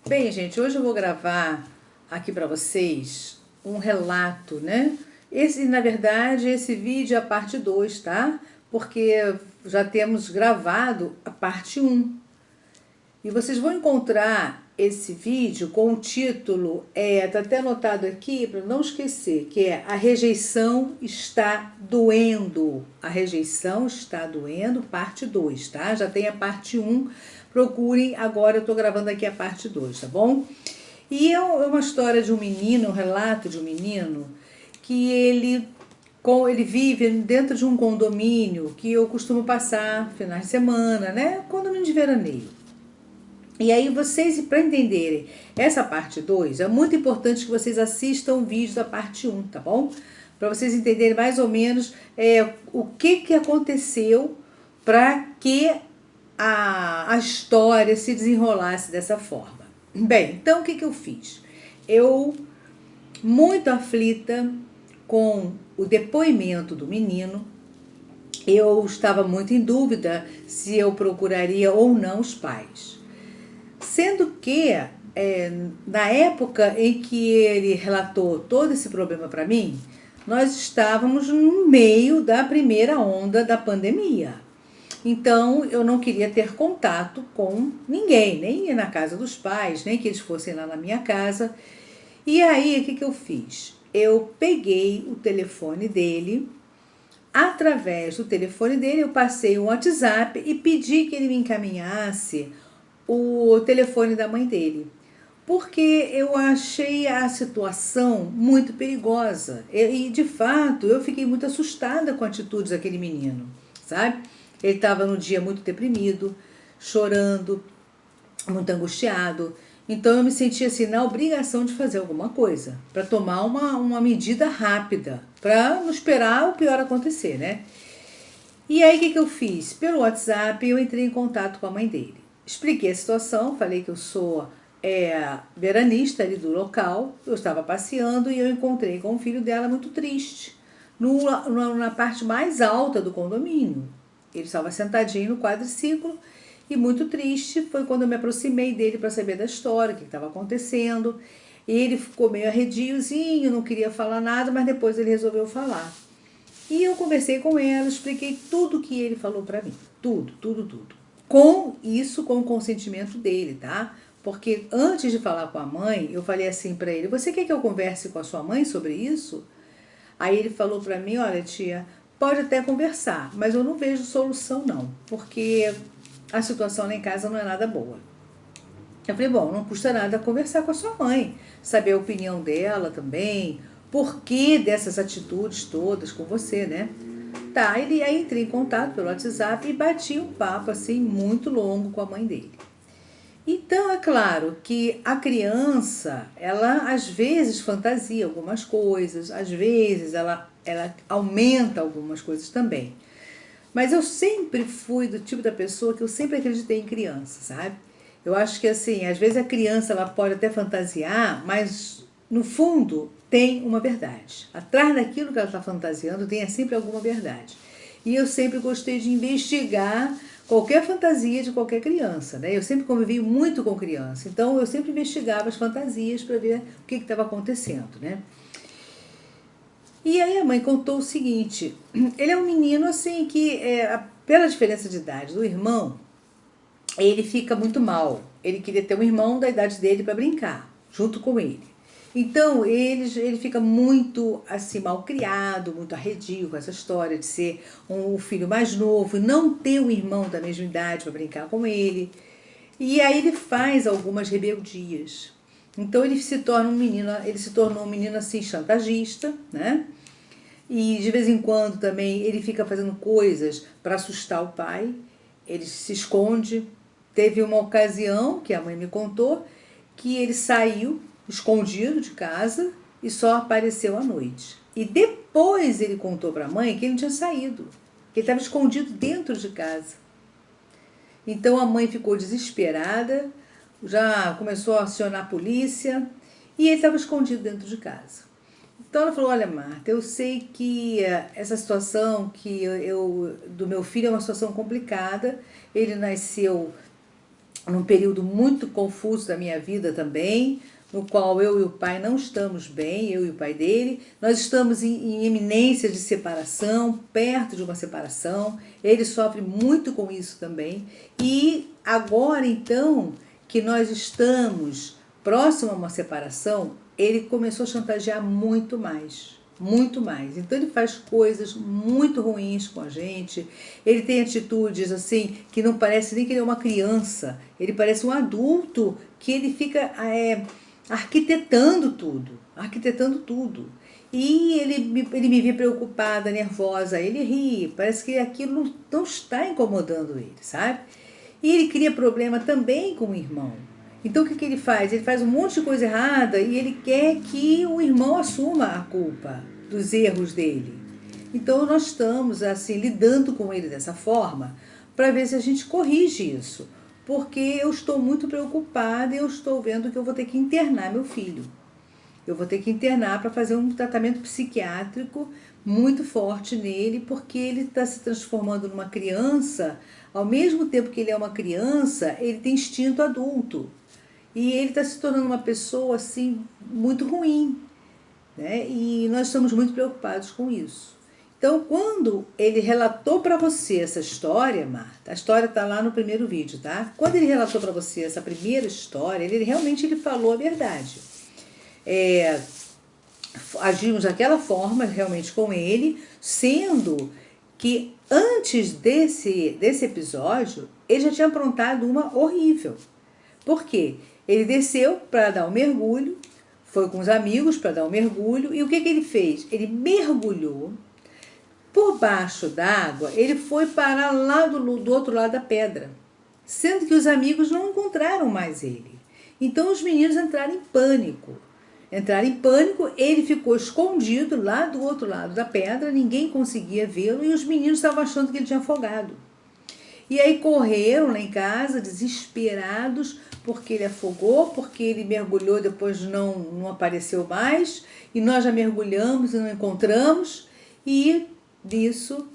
Bem, gente, hoje eu vou gravar aqui para vocês um relato, né? Na verdade, esse vídeo é a parte 2, tá? Porque já temos gravado a parte 1. E vocês vão encontrar esse vídeo com o título, tá até anotado aqui para não esquecer, que é A Rejeição Está Doendo. A Rejeição Está Doendo, parte 2, tá? Já tem a parte 1. Procurem, agora eu tô gravando aqui a parte 2, tá bom? E é uma história de um menino, um relato de um menino, que ele vive dentro de um condomínio que eu costumo passar finais de semana, né? Condomínio de veraneio. E aí vocês, para entenderem essa parte 2, é muito importante que vocês assistam o vídeo da parte 1, tá bom? Para vocês entenderem mais ou menos o que aconteceu para que a história se desenrolasse dessa forma. Bem, então o que eu fiz? Eu, muito aflita com o depoimento do menino, eu estava muito em dúvida se eu procuraria ou não os pais. Sendo que, na época em que ele relatou todo esse problema para mim, nós estávamos no meio da primeira onda da pandemia. Então, eu não queria ter contato com ninguém, nem ir na casa dos pais, nem que eles fossem lá na minha casa. E aí, o que eu fiz? Eu peguei o telefone dele, através do telefone dele, eu passei um WhatsApp e pedi que ele me encaminhasse o telefone da mãe dele, porque eu achei a situação muito perigosa e de fato eu fiquei muito assustada com a atitude daquele menino, sabe? Ele estava num dia muito deprimido, chorando, muito angustiado, então eu me senti assim na obrigação de fazer alguma coisa para tomar uma medida rápida, para não esperar o pior acontecer, né? E aí o que eu fiz? Pelo WhatsApp eu entrei em contato com a mãe dele. Expliquei a situação, falei que eu sou veranista ali do local, eu estava passeando e eu encontrei com o filho dela muito triste, na parte mais alta do condomínio. Ele estava sentadinho no quadriciclo e muito triste. Foi quando eu me aproximei dele para saber da história, o que estava acontecendo. Ele ficou meio arrediozinho, não queria falar nada, mas depois ele resolveu falar. E eu conversei com ela, expliquei tudo que ele falou para mim. Tudo, tudo, tudo. Com o consentimento dele, tá? Porque antes de falar com a mãe, eu falei assim para ele: você quer que eu converse com a sua mãe sobre isso? Aí ele falou para mim: olha, tia, pode até conversar, mas eu não vejo solução não, porque a situação lá em casa não é nada boa. Eu falei: bom, não custa nada conversar com a sua mãe, saber a opinião dela também, por que dessas atitudes todas com você, né? Tá, aí entrei em contato pelo WhatsApp e bati um papo assim muito longo com a mãe dele. Então, é claro que a criança, ela às vezes fantasia algumas coisas, às vezes ela aumenta algumas coisas também. Mas eu sempre fui do tipo da pessoa que eu sempre acreditei em criança, sabe? Eu acho que assim, às vezes a criança ela pode até fantasiar, mas no fundo tem uma verdade. Atrás daquilo que ela está fantasiando tem sempre alguma verdade. E eu sempre gostei de investigar qualquer fantasia de qualquer criança, né? Eu sempre convivi muito com criança, então eu sempre investigava as fantasias para ver o que estava acontecendo, né? E aí a mãe contou o seguinte: ele é um menino assim que, pela diferença de idade do irmão, ele fica muito mal. Ele queria ter um irmão da idade dele para brincar, junto com ele. Então ele fica muito assim mal criado, muito arredio com essa história de ser um filho mais novo, não ter um irmão da mesma idade para brincar com ele. E aí ele faz algumas rebeldias. Então ele se tornou um menino assim chantagista, né? E de vez em quando também ele fica fazendo coisas para assustar o pai. Ele se esconde. Teve uma ocasião que a mãe me contou que ele saiu escondido de casa e só apareceu à noite. E depois ele contou para a mãe que ele não tinha saído, que ele estava escondido dentro de casa. Então a mãe ficou desesperada, já começou a acionar a polícia e ele estava escondido dentro de casa. Então ela falou: olha, Marta, eu sei que essa situação do meu filho é uma situação complicada. Ele nasceu num período muito confuso da minha vida também, no qual eu e o pai não estamos bem, eu e o pai dele. Nós estamos em iminência de separação, perto de uma separação. Ele sofre muito com isso também. E agora, então, que nós estamos próximo a uma separação, ele começou a chantagear muito mais. Muito mais. Então ele faz coisas muito ruins com a gente. Ele tem atitudes assim que não parece nem que ele é uma criança. Ele parece um adulto que ele fica arquitetando tudo, arquitetando tudo. E ele me vê preocupada, nervosa, ele ri, parece que aquilo não está incomodando ele, sabe? E ele cria problema também com o irmão. Então o que ele faz? Ele faz um monte de coisa errada e ele quer que o irmão assuma a culpa dos erros dele. Então nós estamos assim lidando com ele dessa forma para ver se a gente corrige isso. Porque eu estou muito preocupada e eu estou vendo que eu vou ter que internar meu filho. Eu vou ter que internar para fazer um tratamento psiquiátrico muito forte nele, porque ele está se transformando numa criança. Ao mesmo tempo que ele é uma criança, ele tem instinto adulto. E ele está se tornando uma pessoa assim muito ruim, né? E nós estamos muito preocupados com isso. Então, quando ele relatou para você essa história, Marta, a história está lá no primeiro vídeo, tá? Quando ele relatou para você essa primeira história, ele realmente falou a verdade. Agimos daquela forma realmente com ele, sendo que antes desse episódio, ele já tinha aprontado uma horrível. Por quê? Ele desceu para dar um mergulho, foi com os amigos para dar um mergulho, e o que ele fez? Ele mergulhou. Por baixo d'água, ele foi parar lá do outro lado da pedra, sendo que os amigos não encontraram mais ele. Então os meninos entraram em pânico. Ele ficou escondido lá do outro lado da pedra, ninguém conseguia vê-lo e os meninos estavam achando que ele tinha afogado. E aí correram lá em casa, desesperados, porque ele afogou, porque ele mergulhou, depois não apareceu mais, e nós já mergulhamos e não encontramos, e disso,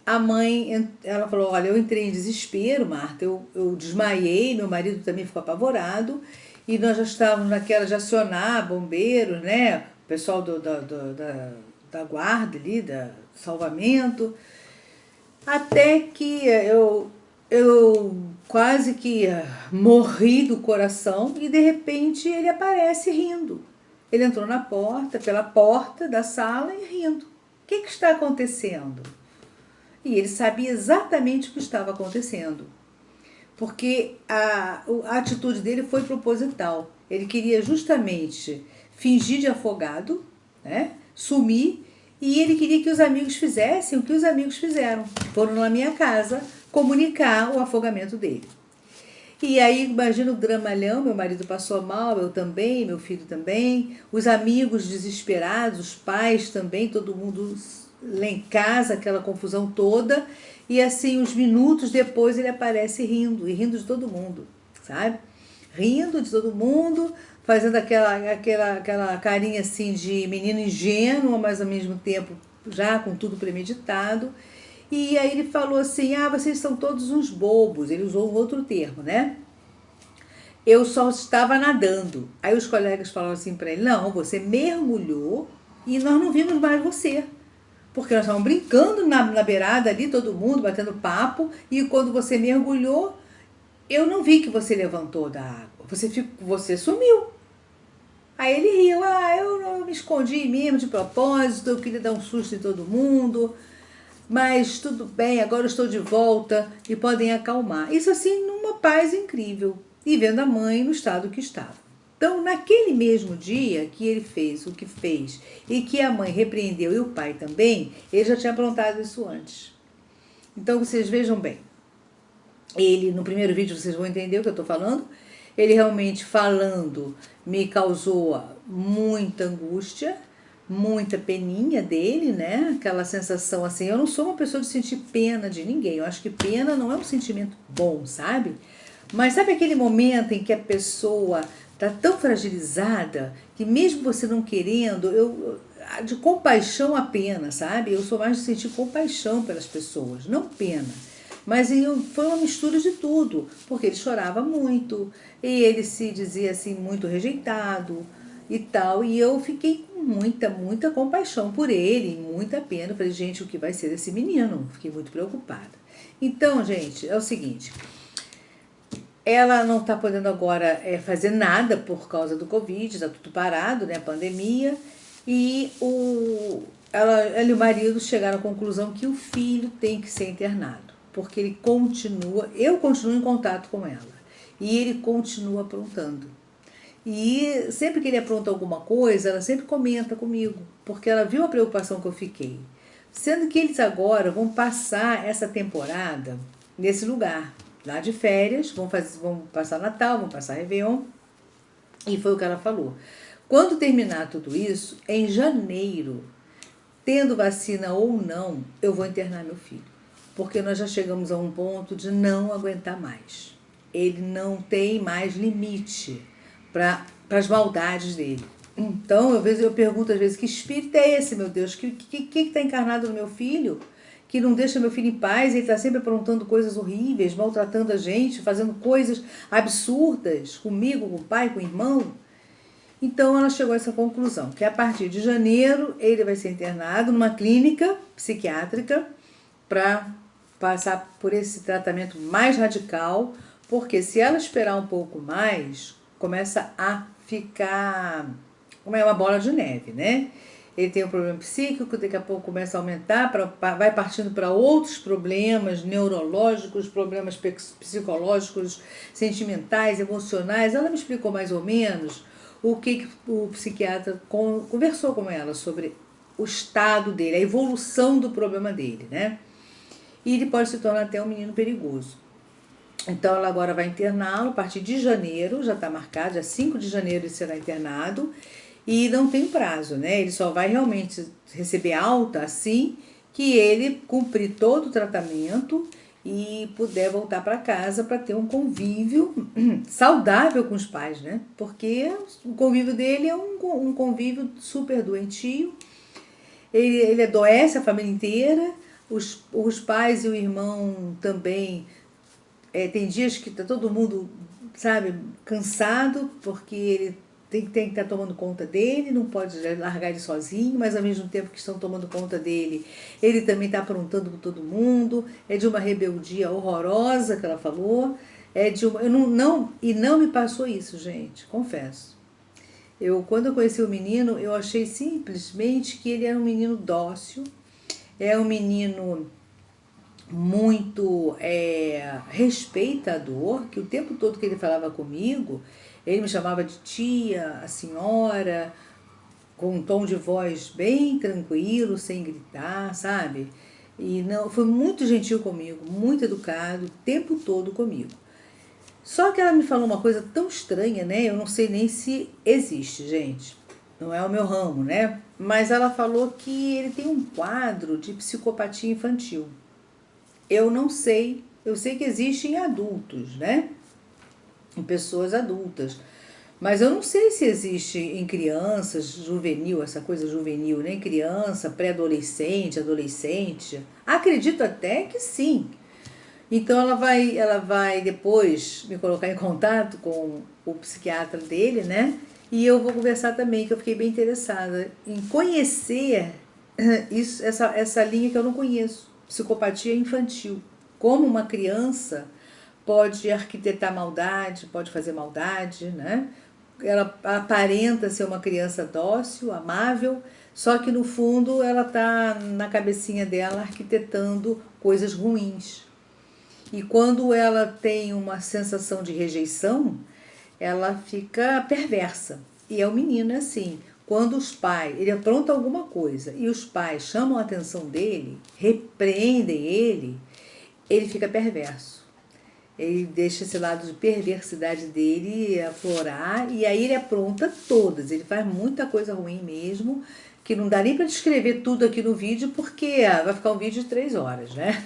a mãe, ela falou, olha, eu entrei em desespero, Marta, eu desmaiei, meu marido também ficou apavorado, e nós já estávamos naquela de acionar bombeiros, né, o pessoal da guarda ali, da salvamento, até que eu quase que morri do coração, e de repente ele aparece rindo. Ele entrou pela porta da sala e rindo. O que está acontecendo? E ele sabia exatamente o que estava acontecendo, porque a atitude dele foi proposital. Ele queria justamente fingir de afogado, né? Sumir, e ele queria que os amigos fizessem o que os amigos fizeram. Foram na minha casa comunicar o afogamento dele. E aí, imagina o dramalhão, meu marido passou mal, eu também, meu filho também, os amigos desesperados, os pais também, todo mundo lá em casa, aquela confusão toda, e assim, uns minutos depois ele aparece rindo, e rindo de todo mundo, sabe? Rindo de todo mundo, fazendo aquela carinha assim de menino ingênuo, mas ao mesmo tempo já com tudo premeditado. E aí ele falou assim, vocês são todos uns bobos. Ele usou um outro termo, né? Eu só estava nadando. Aí os colegas falaram assim para ele, não, você mergulhou e nós não vimos mais você. Porque nós estávamos brincando na beirada ali, todo mundo batendo papo, e quando você mergulhou, eu não vi que você levantou da água. Você sumiu. Aí ele riu, eu me escondi mesmo de propósito, eu queria dar um susto em todo mundo, mas tudo bem, agora eu estou de volta e podem acalmar. Isso assim, numa paz incrível, e vendo a mãe no estado que estava. Então, naquele mesmo dia que ele fez o que fez e que a mãe repreendeu e o pai também, ele já tinha aprontado isso antes. Então, vocês vejam bem. Ele, no primeiro vídeo, vocês vão entender o que eu estou falando. Ele realmente falando me causou muita angústia, muita peninha dele, né? Aquela sensação assim, eu não sou uma pessoa de sentir pena de ninguém. Eu acho que pena não é um sentimento bom, sabe? Mas sabe aquele momento em que a pessoa está tão fragilizada que mesmo você não querendo, de compaixão a pena, sabe? Eu sou mais de sentir compaixão pelas pessoas, não pena. Mas foi uma mistura de tudo, porque ele chorava muito, e ele se dizia assim, muito rejeitado e tal. E eu fiquei com muita compaixão por ele, muita pena. Falei, gente, o que vai ser desse menino? Fiquei muito preocupada. Então, gente, é o seguinte, ela não está podendo agora fazer nada por causa do Covid, está tudo parado, né, a pandemia, e ela e o marido chegaram à conclusão que o filho tem que ser internado, porque eu continuo em contato com ela, e ele continua aprontando. E sempre que ele apronta alguma coisa, ela sempre comenta comigo, porque ela viu a preocupação que eu fiquei. Sendo que eles agora vão passar essa temporada nesse lugar, lá de férias, vão passar Natal, vão passar Réveillon, e foi o que ela falou. Quando terminar tudo isso, em janeiro, tendo vacina ou não, eu vou internar meu filho. Porque nós já chegamos a um ponto de não aguentar mais. Ele não tem mais limite para as maldades dele. Então, eu pergunto às vezes, que espírito é esse, meu Deus? Que está encarnado no meu filho? Que não deixa meu filho em paz, ele está sempre aprontando coisas horríveis, maltratando a gente, fazendo coisas absurdas comigo, com o pai, com o irmão. Então ela chegou a essa conclusão, que a partir de janeiro ele vai ser internado numa clínica psiquiátrica para passar por esse tratamento mais radical, porque se ela esperar um pouco mais, começa a ficar como é uma bola de neve, né? Ele tem um problema psíquico, daqui a pouco começa a aumentar, vai partindo para outros problemas neurológicos, problemas psicológicos, sentimentais, emocionais. Ela me explicou mais ou menos o que o psiquiatra conversou com ela sobre o estado dele, a evolução do problema dele, né? E ele pode se tornar até um menino perigoso. Então ela agora vai interná-lo a partir de janeiro, já está marcado, dia 5 de janeiro ele será internado, e não tem prazo, né? Ele só vai realmente receber alta assim que ele cumprir todo o tratamento e puder voltar para casa para ter um convívio saudável com os pais, né? Porque o convívio dele é um convívio super doentio, ele adoece a família inteira, os pais e o irmão também. Tem dias que tá todo mundo, sabe, cansado, porque ele tem que estar tomando conta dele, não pode largar ele sozinho, mas ao mesmo tempo que estão tomando conta dele, ele também está aprontando com todo mundo, é de uma rebeldia horrorosa que ela falou, e não me passou isso, gente, confesso. Quando eu conheci o menino, eu achei simplesmente que ele era um menino dócil, é um menino muito respeitador, que o tempo todo que ele falava comigo, ele me chamava de tia, a senhora, com um tom de voz bem tranquilo, sem gritar, sabe? E não, foi muito gentil comigo, muito educado, o tempo todo comigo. Só que ela me falou uma coisa tão estranha, né? Eu não sei nem se existe, gente. Não é o meu ramo, né? Mas ela falou que ele tem um quadro de psicopatia infantil. Eu não sei, eu sei que existe em adultos, né? Em pessoas adultas. Mas eu não sei se existe em crianças, juvenil, essa coisa juvenil, né? Criança, pré-adolescente, adolescente. Acredito até que sim. Então ela vai depois me colocar em contato com o psiquiatra dele, né? E eu vou conversar também, que eu fiquei bem interessada em conhecer essa linha que eu não conheço, psicopatia infantil. Como uma criança pode arquitetar maldade, pode fazer maldade, né? Ela aparenta ser uma criança dócil, amável, só que no fundo ela está na cabecinha dela arquitetando coisas ruins. E quando ela tem uma sensação de rejeição, ela fica perversa. E é o menino assim, quando os pais, ele apronta alguma coisa e os pais chamam a atenção dele, repreendem ele fica perverso. Ele deixa esse lado de perversidade dele aflorar e aí ele apronta todas. Ele faz muita coisa ruim mesmo, que não dá nem para descrever tudo aqui no vídeo, porque vai ficar um vídeo de 3 horas, né?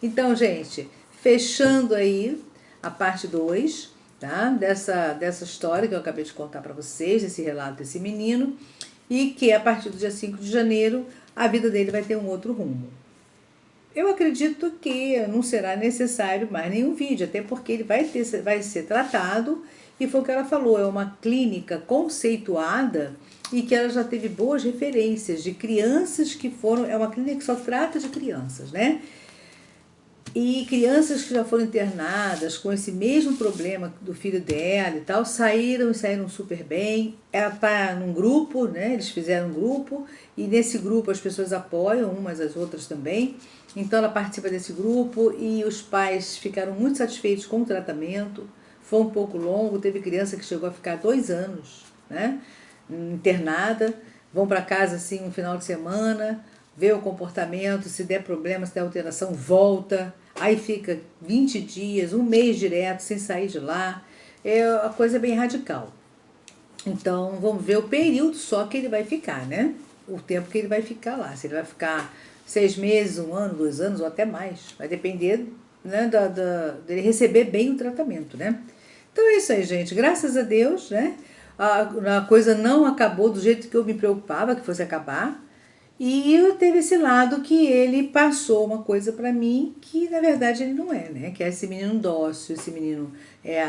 Então, gente, fechando aí a parte 2, tá? Dessa história que eu acabei de contar para vocês, esse relato desse menino, e que a partir do dia 5 de janeiro a vida dele vai ter um outro rumo. eu acredito que não será necessário mais nenhum vídeo, até porque ele vai ser tratado, e foi o que ela falou, é uma clínica conceituada e que ela já teve boas referências de crianças que foram, é uma clínica que só trata de crianças, né? E crianças que já foram internadas com esse mesmo problema do filho dela e tal, saíram super bem. Ela está num grupo, né? Eles fizeram um grupo, e nesse grupo as pessoas apoiam umas às outras também. Então ela participa desse grupo e os pais ficaram muito satisfeitos com o tratamento. Foi um pouco longo, teve criança que chegou a ficar 2 anos, né? Internada, vão para casa assim um final de semana, vê o comportamento, se der problema, se der alteração, volta. Aí fica 20 dias, um mês direto, sem sair de lá. É a coisa bem radical. Então, vamos ver o período só que ele vai ficar, né? O tempo que ele vai ficar lá. Se ele vai ficar 6 meses, 1 ano, 2 anos ou até mais. Vai depender, né, dele receber bem o tratamento, né? Então é isso aí, gente. Graças a Deus, né? A coisa não acabou do jeito que eu me preocupava que fosse acabar. E eu teve esse lado que ele passou uma coisa para mim que na verdade ele não é, né? Que é esse menino dócil, esse menino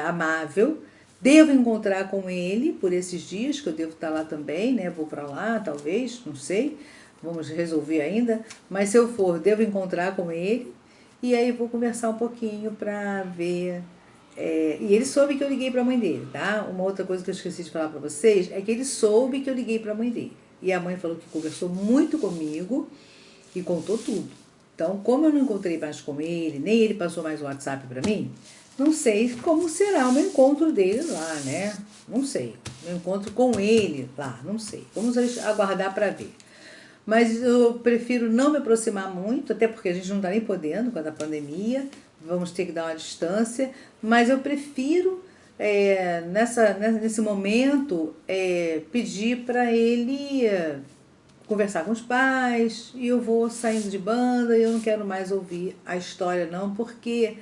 amável. Devo encontrar com ele por esses dias, que eu devo estar lá também, né? Vou para lá, talvez, não sei. Vamos resolver ainda. Mas se eu for, devo encontrar com ele. E aí vou conversar um pouquinho para ver. E ele soube que eu liguei para a mãe dele, tá? Uma outra coisa que eu esqueci de falar para vocês é que ele soube que eu liguei para a mãe dele. E a mãe falou que conversou muito comigo e contou tudo. Então, como eu não encontrei mais com ele, nem ele passou mais o WhatsApp para mim, não sei como será o meu encontro dele lá, né? Não sei. Meu encontro com ele lá, não sei. Vamos aguardar para ver. Mas eu prefiro não me aproximar muito, até porque a gente não está nem podendo com a pandemia, vamos ter que dar uma distância, mas eu prefiro, nesse momento, pedir para ele conversar com os pais, e eu vou saindo de banda, e eu não quero mais ouvir a história não, porque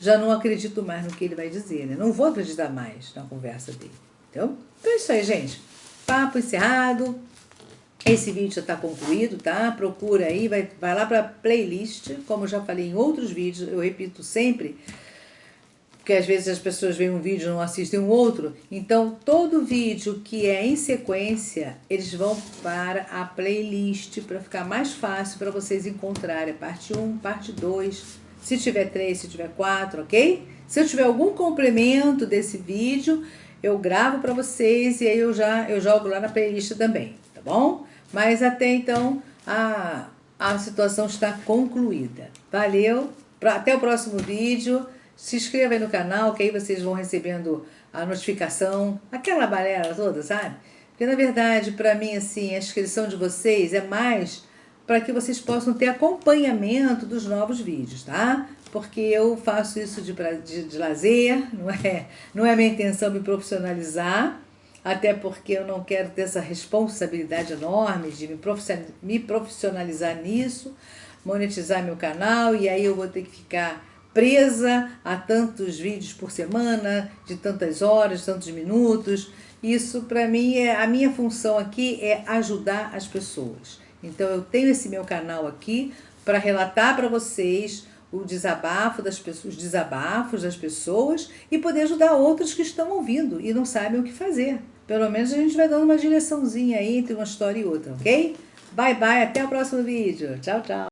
já não acredito mais no que ele vai dizer, né? Não vou acreditar mais na conversa dele, entendeu? Então é isso aí, gente. Papo encerrado. Esse vídeo já está concluído, tá? Procura aí, vai lá para playlist, como eu já falei em outros vídeos, eu repito sempre, porque às vezes as pessoas veem um vídeo e não assistem um outro. Então, todo vídeo que é em sequência, eles vão para a playlist, para ficar mais fácil para vocês encontrarem. Parte 1, parte 2, se tiver 3, se tiver 4, ok? Se eu tiver algum complemento desse vídeo, eu gravo para vocês e aí eu jogo lá na playlist também, tá bom? Mas até então, a situação está concluída. Valeu, até o próximo vídeo. Se inscreva aí no canal, que aí vocês vão recebendo a notificação, aquela balela toda, sabe? Porque, na verdade, para mim, assim, a inscrição de vocês é mais para que vocês possam ter acompanhamento dos novos vídeos, tá? Porque eu faço isso de lazer, não é minha intenção me profissionalizar, até porque eu não quero ter essa responsabilidade enorme de me profissionalizar nisso, monetizar meu canal, e aí eu vou ter que ficar presa a tantos vídeos por semana, de tantas horas, tantos minutos. Isso, para mim, a minha função aqui é ajudar as pessoas. Então, eu tenho esse meu canal aqui para relatar para vocês o desabafo das pessoas, os desabafos das pessoas e poder ajudar outros que estão ouvindo e não sabem o que fazer. Pelo menos a gente vai dando uma direçãozinha aí entre uma história e outra, ok? Bye, bye, até o próximo vídeo. Tchau, tchau.